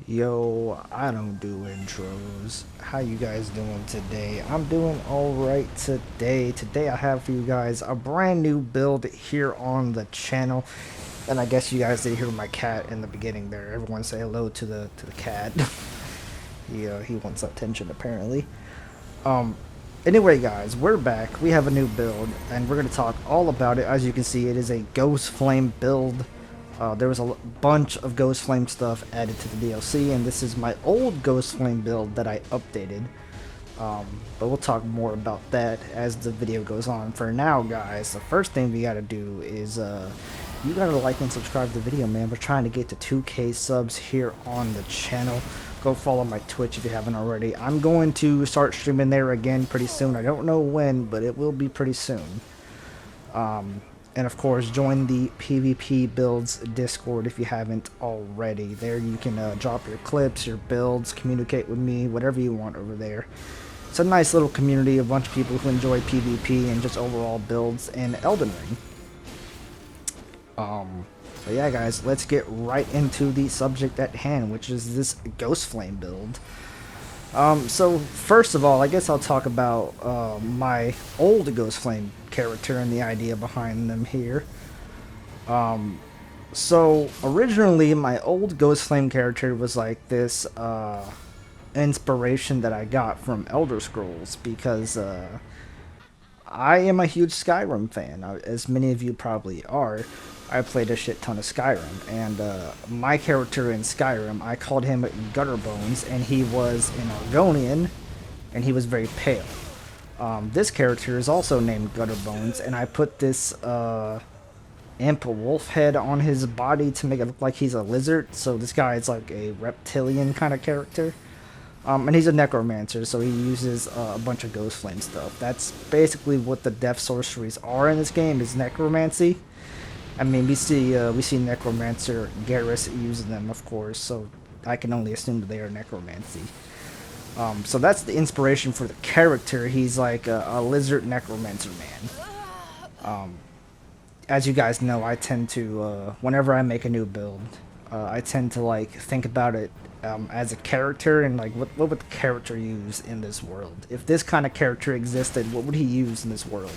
Yo, I don't do intros. How you guys doing today? I'm doing alright today. Today I have for you guys a brand new build here on the channel. And I guess you guys did hear my cat in the beginning there. Everyone say hello to the cat. He wants attention apparently. Um anyway guys, we're back. We have a new build and we're gonna talk all about it. As you can see, it is a Ghostflame build. There was a bunch of Ghostflame stuff added to the DLC, and this is my old Ghostflame build that I updated. But we'll talk more about that as the video goes on. For now, guys, the first thing we gotta do is you gotta like and subscribe to the video, man. We're trying to get to 2K subs here on the channel. Go follow my Twitch if you haven't already. I'm going to start streaming there again pretty soon. I don't know when, but it will be pretty soon. And of course, join the PVPBuilds Discord if you haven't already. There you can drop your clips, your builds, communicate with me, whatever you want over there. It's a nice little community, a bunch of people who enjoy PvP and just overall builds in Elden Ring. But yeah, guys, let's get right into the subject at hand, which is this Ghostflame build. So first of all, I guess I'll talk about my old Ghostflame character and the idea behind them here. So originally my old Ghostflame character was like this inspiration that I got from Elder Scrolls because I am a huge Skyrim fan, as many of you probably are. I played a shit ton of Skyrim, and my character in Skyrim, I called him Gutterbones, and he was an Argonian, and he was very pale. This character is also named Gutterbones, and I put this imp wolf head on his body to make it look like he's a lizard, so this guy is like a reptilian kind of character. And he's a Necromancer, so he uses a bunch of Ghostflame stuff. That's basically what the death sorceries are in this game, is necromancy. I mean, we see Necromancer Garrus using them, of course, so I can only assume that they are necromancy. So that's the inspiration for the character. He's like a lizard necromancer man. As you guys know, I tend to, whenever I make a new build, I tend to like think about it as a character and like what would the character use in this world? If this kind of character existed, what would he use in this world?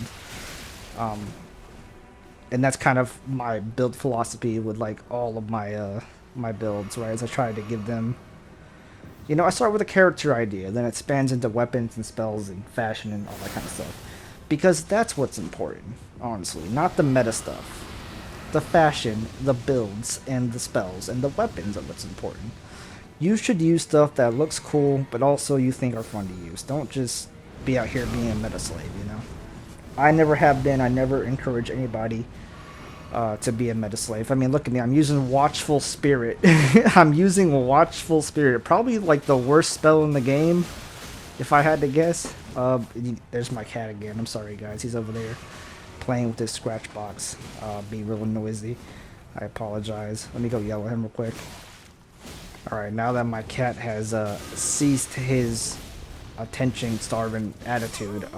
And that's kind of my build philosophy with like all of my my builds, right? As I try to give them, you know, I start with a character idea, then it spans into weapons and spells and fashion and all that kind of stuff, because that's what's important, honestly, not the meta stuff. The fashion, the builds, and the spells and the weapons are what's important. You should use stuff that looks cool, but also you think are fun to use. Don't just be out here being a meta slave, you know? I never have been. I never encourage anybody to be a meta slave. I mean, look at me. I'm using Watchful Spirit. I'm using Watchful Spirit. Probably like the worst spell in the game, if I had to guess. There's my cat again. I'm sorry, guys. He's over there playing with his scratch box. Be real noisy. I apologize. Let me go yell at him real quick. Alright, now that my cat has ceased his attention-starving attitude,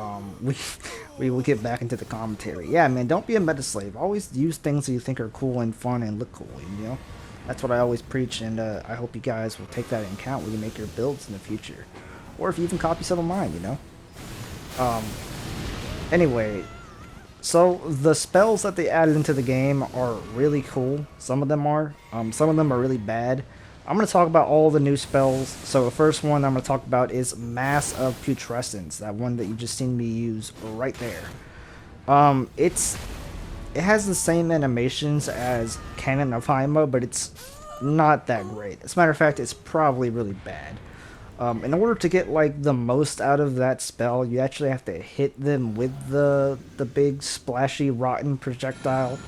we will get back into the commentary. Yeah, man, don't be a meta slave. Always use things that you think are cool and fun and look cool, you know? That's what I always preach, and I hope you guys will take that in account when you make your builds in the future. Or if you even copy some of mine, you know? Anyway, so the spells that they added into the game are really cool. Some of them are. Some of them are really bad. I'm going to talk about all the new spells. So the first one I'm going to talk about is Mass of Putrescence, that one that you just seen me use right there. It has the same animations as Cannon of Haima, but it's not that great. As a matter of fact, it's probably really bad. In order to get like the most out of that spell, you actually have to hit them with the big splashy rotten projectile,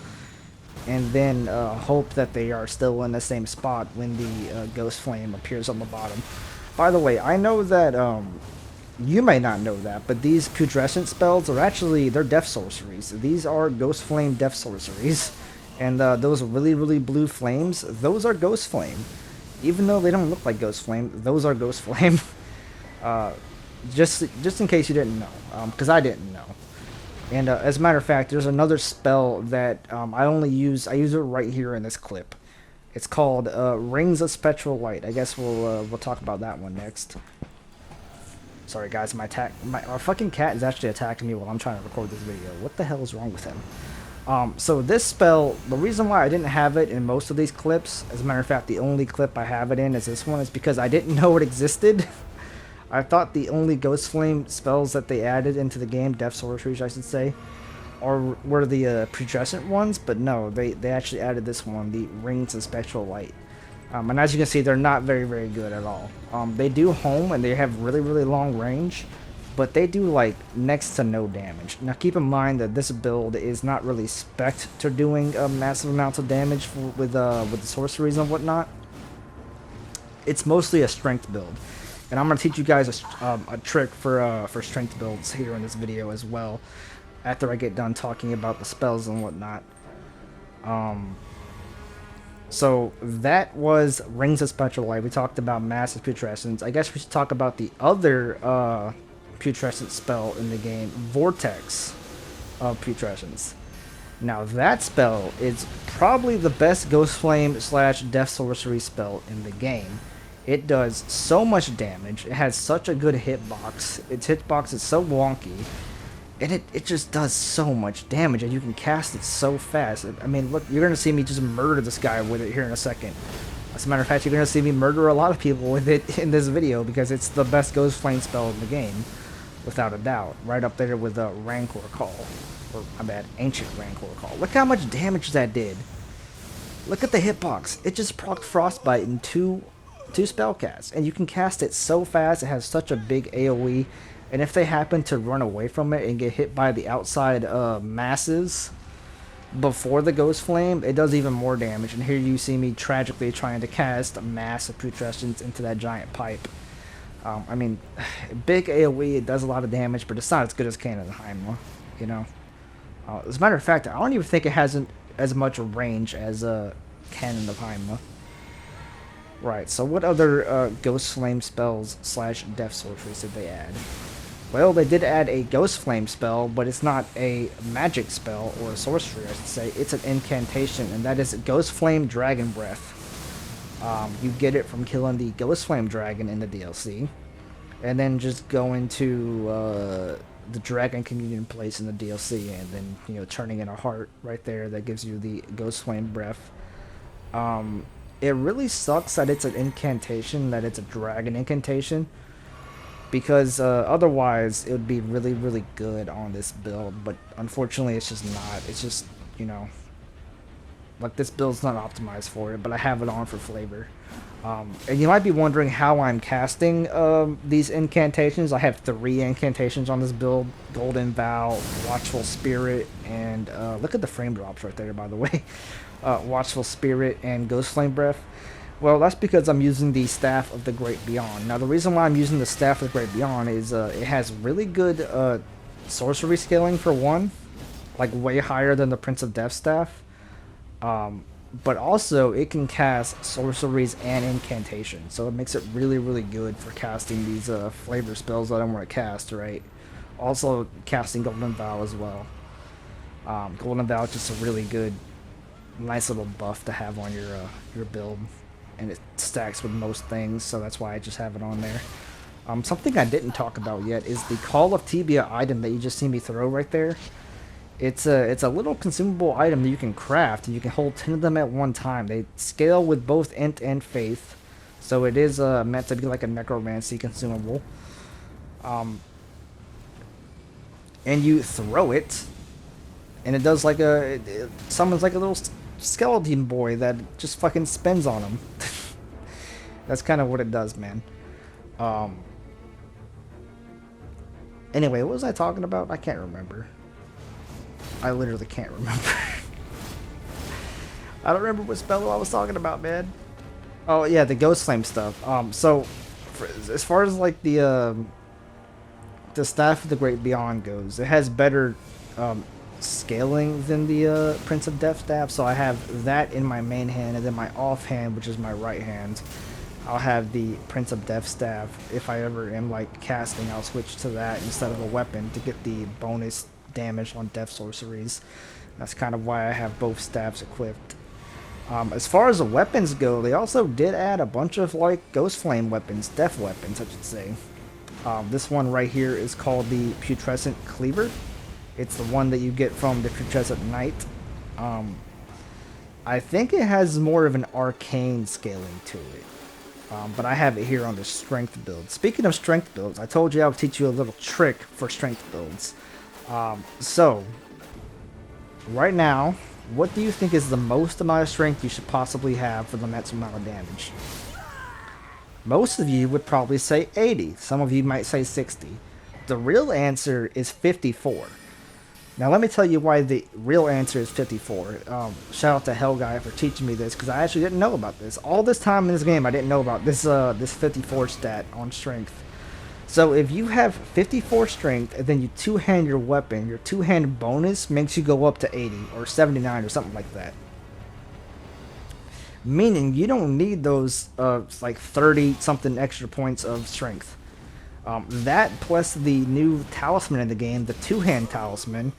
and then hope that they are still in the same spot when the Ghostflame appears on the bottom. By the way, I know that you may not know that, but these Putrescent spells are actually, they're death sorceries. These are Ghostflame death sorceries, and those really blue flames, those are Ghostflame. Even though they don't look like Ghostflame, those are Ghostflame. Just in case you didn't know, because I didn't know. And as a matter of fact, there's another spell that I use it right here in this clip. It's called Rings of Spectral Light. I guess we'll talk about that one next. Sorry guys, our fucking cat is actually attacking me while I'm trying to record this video. What the hell is wrong with him? So this spell, the reason why I didn't have it in most of these clips, as a matter of fact, the only clip I have it in is this one, is because I didn't know it existed. I thought the only Ghostflame spells that they added into the game, Death Sorceries I should say, were the Putrescent ones, but no, they actually added this one, the Rings of Spectral Light. And as you can see, they're not very, very good at all. They do home and they have really, really long range, but they do like next to no damage. Now keep in mind that this build is not really spec'd to doing massive amounts of damage with the sorceries and whatnot. It's mostly a strength build, and I'm gonna teach you guys a trick for strength builds here in this video as well, after I get done talking about the spells and whatnot. So that was Rings of Spectral Light. We talked about massive Putrescents. I guess we should talk about the other Putrescent spell in the game, Vortex of Putrescence. Now that spell is probably the best Ghostflame / Death Sorcery spell in the game. It does so much damage. It has such a good hitbox. Its hitbox is so wonky. And it just does so much damage, and you can cast it so fast. I mean, look, you're going to see me just murder this guy with it here in a second. As a matter of fact, you're going to see me murder a lot of people with it in this video, because it's the best Ghostflame spell in the game, without a doubt. Right up there with Rancor Call. Or, my bad, Ancient Rancor Call. Look how much damage that did. Look at the hitbox. It just procced Frostbite in two spell casts, and you can cast it so fast. It has such a big AoE. And if they happen to run away from it and get hit by the outside masses before the Ghostflame, it does even more damage. And here you see me tragically trying to cast a mass of Putrescence into that giant pipe. I mean, big AoE, it does a lot of damage, but it's not as good as Cannon of Heimla, you know. As a matter of fact, I don't even think it has as much range as Cannon of Heimla. Right, so what other Ghostflame spells / Death Sorceries did they add? Well, they did add a Ghostflame spell, but it's not a magic spell, or a sorcery, I should say. It's an incantation, and that is Ghostflame Dragon Breath. You get it from killing the Ghostflame Dragon in the DLC, and then just going to the Dragon Communion place in the DLC, and then, you know, turning in a heart right there that gives you the Ghostflame Breath. It really sucks that it's an incantation, that it's a dragon incantation, because otherwise it would be really, really good on this build, but unfortunately it's just not. It's just, you know, like, this build's not optimized for it, but I have it on for flavor. And you might be wondering how I'm casting these incantations. I have 3 incantations on this build: Golden Vow, Watchful Spirit, and look at the frame drops right there, by the way. Watchful Spirit and Ghostflame Breath. Well, that's because I'm using the Staff of the Great Beyond. Now, the reason why I'm using the Staff of the Great Beyond is it has really good sorcery scaling, for one, like way higher than the Prince of Death Staff. But also, it can cast sorceries and incantations, so it makes it really, really good for casting these flavor spells that I want to cast, right? Also, casting Golden Vow as well. Golden Vow is just a really good, nice little buff to have on your build, and it stacks with most things, so that's why I just have it on there. Something I didn't talk about yet is the Call of Tibia item that you just see me throw right there. It's a little consumable item that you can craft, and you can hold 10 of them at one time. They scale with both Int and Faith, so it is meant to be like a Necromancy consumable. And you throw it, and it does like it summons like a little skeleton boy that just fucking spins on him. That's kind of what it does, man. Anyway, what was I talking about? I can't remember. I literally can't remember. I don't remember what spell I was talking about, man. Oh yeah, the Ghostflame stuff. So as far as like the Staff of the Great Beyond goes, it has better scaling than the Prince of Death Staff. So I have that in my main hand, and then my off hand, which is my right hand, I'll have the Prince of Death Staff. If I ever am like casting, I'll switch to that instead of a weapon to get the bonus damage on death sorceries. That's kind of why I have both staffs equipped. As far as the weapons go, they also did add a bunch of like Ghostflame weapons, death weapons, I should say. This one right here is called the Putrescent Cleaver. It's the one that you get from the Putrescent Knight. I think it has more of an arcane scaling to it. But I have it here on the strength build. Speaking of strength builds, I told you I would teach you a little trick for strength builds. So, right now, what do you think is the most amount of strength you should possibly have for the maximum amount of damage? Most of you would probably say 80. Some of you might say 60. The real answer is 54. Now let me tell you why the real answer is 54. Shout out to Hell Guy for teaching me this, because I actually didn't know about this. All this time in this game I didn't know about this this 54 stat on strength. So if you have 54 strength and then you two-hand your weapon, your two-hand bonus makes you go up to 80 or 79 or something like that. Meaning you don't need those like 30 something extra points of strength. That plus the new talisman in the game, the two-hand talisman.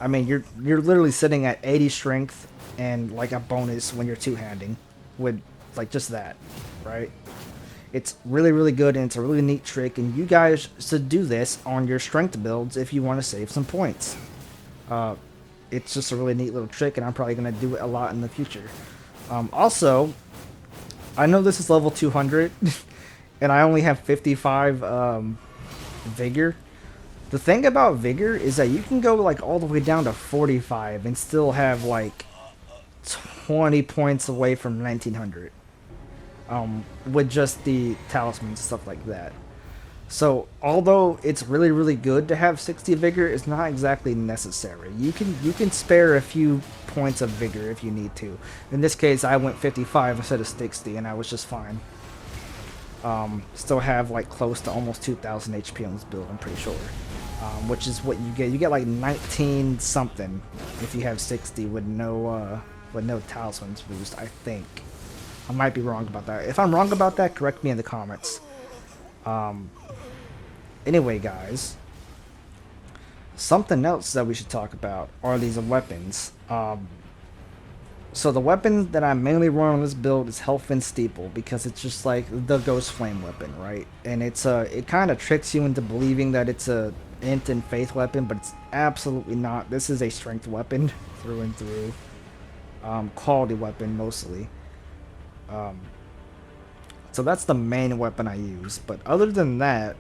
I mean, you're literally sitting at 80 strength and like a bonus when you're two-handing with like just that, right? It's really, really good, and it's a really neat trick, and you guys should do this on your strength builds if you want to save some points. It's just a really neat little trick, and I'm probably going to do it a lot in the future. Also, I know this is level 200, and I only have 55 Vigor. The thing about Vigor is that you can go like all the way down to 45 and still have like 20 points away from 1900. With just the talismans and stuff like that. So, although it's really, really good to have 60 Vigor, it's not exactly necessary. You can spare a few points of Vigor if you need to. In this case, I went 55 instead of 60, and I was just fine. Still have like close to almost 2,000 HP on this build, I'm pretty sure. Which is what you get. You get like 19 something if you have 60 with no talismans boost, I think. I might be wrong about that. If I'm wrong about that, correct me in the comments. Anyway, guys, something else that we should talk about are these weapons. So the weapon that I mainly run on this build is Health and Steeple, because it's just like the Ghostflame weapon, right? And it kind of tricks you into believing that it's a int and faith weapon, but it's absolutely not. This is a strength weapon through and through. Quality weapon mostly. So that's the main weapon I use. But other than that,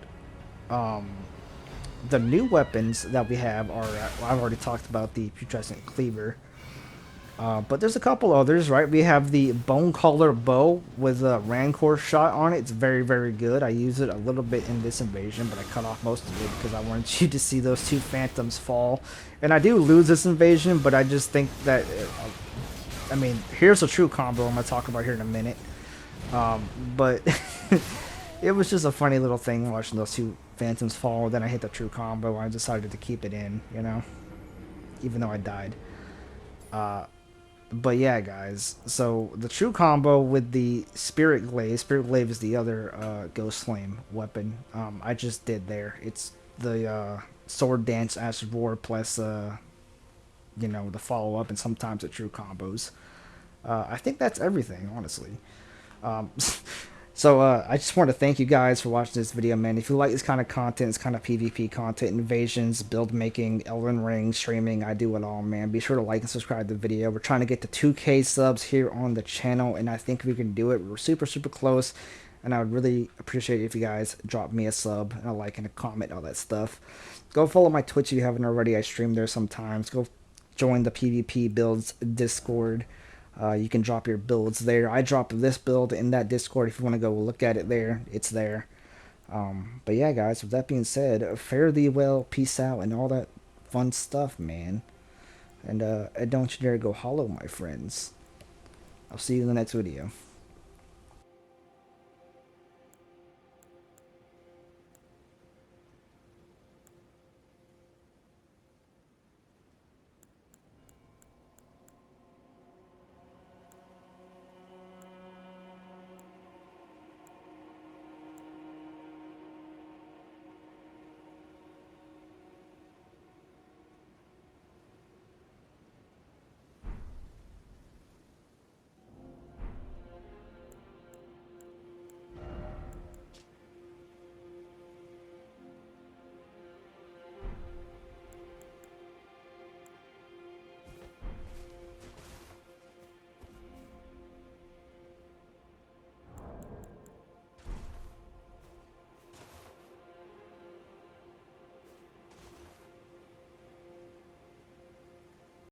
the new weapons that we have are, I've already talked about the Putrescent Cleaver. But there's a couple others, right? We have the Bone Collar Bow with a Rancor shot on it. It's very, very good. I use it a little bit in this invasion, but I cut off most of it because I wanted you to see those two phantoms fall. And I do lose this invasion, but I just think that... I mean, here's a true combo I'm going to talk about here in a minute. But it was just a funny little thing watching those two phantoms fall. Then I hit the true combo. I decided to keep it in, you know, even though I died. But yeah, guys. So the true combo with the Spirit Glaive. Spirit Glaive is the other Ghostflame weapon. I just did there. It's the Sword Dance Acid Roar plus... you know, the follow-up and sometimes the true combos. I think that's everything, honestly. So I just want to thank you guys for watching this video, man. If you like this kind of content, this kind of PvP content, invasions, build making, EldenRing, streaming, I do it all, man. Be sure to like and subscribe to the video. We're trying to get to 2K subs here on the channel, and I think we can do it. We're super, super close, and I would really appreciate it if you guys drop me a sub, and a like, and a comment, all that stuff. Go follow my Twitch if you haven't already. I stream there sometimes. Go join the PVPBuilds Discord. You can drop your builds there. I drop this build in that Discord. If you want to go look at it there, it's there. But yeah, guys, with that being said, fare thee well, peace out, and all that fun stuff, man. And don't you dare go hollow, my friends. I'll see you in the next video.